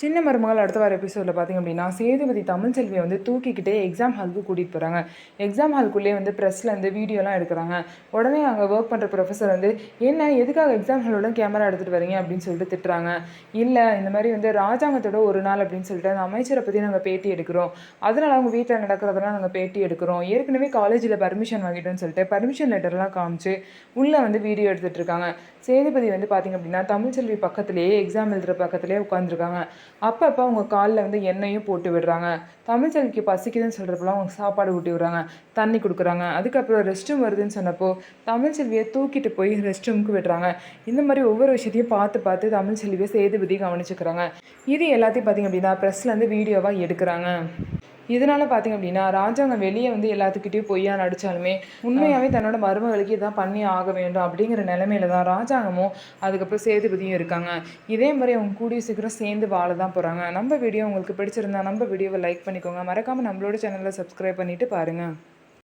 சின்ன மருமகள் அடுத்த வார எபிசோடில் பார்த்திங்க அப்படின்னா சேதுபதி தமிழ்ச்செல்வியை வந்து தூக்கிக்கிட்டே எக்ஸாம் ஹாலுக்கு கூட்டிகிட்டு போகிறாங்க. எக்ஸாம் ஹாலுக்குள்ளேயே வந்து ப்ரெஸ்லேருந்து வீடியோலாம் எடுக்கிறாங்க. உடனே அங்கே ஒர்க் பண்ணுற ப்ரொஃபஸர் வந்து என்ன எதுக்காக எக்ஸாம் ஹாலோட கேமரா எடுத்துகிட்டு வரீங்க அப்படின்னு சொல்லிட்டு திட்டுறாங்க. இல்லை இந்த மாதிரி வந்து ராஜாங்கத்தோட ஒரு நாள் அப்படின்னு சொல்லிட்டு அந்த அமைச்சரை பற்றி நாங்கள் பேட்டி எடுக்கிறோம், அதனால் அவங்க வீட்டில் நடக்கிறதெல்லாம் நாங்கள் பேட்டி எடுக்கிறோம், ஏற்கனவே காலேஜில் பர்மிஷன் வாங்கிட்டோன்னு சொல்லிட்டு பர்மிஷன் லெட்டர்லாம் காமிச்சு உள்ளே வந்து வீடியோ எடுத்துகிட்டு இருக்காங்க. சேதுபதி வந்து பார்த்திங்க அப்படின்னா தமிழ்ச்செல்வி பக்கத்துலேயே எக்ஸாம் எழுதுகிற பக்கத்துலேயே உட்காந்துருக்காங்க. அப்பப்போ அவங்க காலில் வந்து எண்ணெயும் போட்டு விடுறாங்க. தமிழ்ச்செல்விக்கு பசிக்குதுன்னு சொல்கிறப்பெல்லாம் அவங்க சாப்பாடு ஊட்டி விடுறாங்க, தண்ணி கொடுக்குறாங்க. அதுக்கப்புறம் ரெஸ்ட் ரூம் வருதுன்னு சொன்னப்போ தமிழ்ச்செல்வியை தூக்கிட்டு போய் ரெஸ்ட் ரூமுக்கு விடுறாங்க. இந்த மாதிரி ஒவ்வொரு விஷயத்தையும் பார்த்து பார்த்து தமிழ்ச்செல்வியை சேதுபதி கவனிச்சுக்கிறாங்க. இது எல்லாத்தையும் பார்த்திங்க அப்படின்னா ப்ரெஸ்லேருந்து வீடியோவாக எடுக்கிறாங்க. இதனால் பார்த்திங்க அப்படின்னா ராஜாங்கம் வெளியே வந்து எல்லாத்துக்கிட்டையும் பொய்யா நடித்தாலுமே உண்மையாகவே தன்னோட மருமகளுக்கு இதான் பண்ணி ஆக வேண்டும் அப்படிங்கிற நிலைமையில தான் ராஜாங்கமும் அதுக்கப்புறம் சேதுபதியும் இருக்காங்க. இதே மாதிரி அவங்க கூடிய சீக்கிரம் சேர்ந்து வாழ தான் போகிறாங்க. நம்ம வீடியோ உங்களுக்கு பிடிச்சிருந்தா நம்ம வீடியோவை லைக் பண்ணிக்கோங்க. மறக்காமல் நம்மளோட சேனலை சப்ஸ்கிரைப் பண்ணிவிட்டு பாருங்கள்.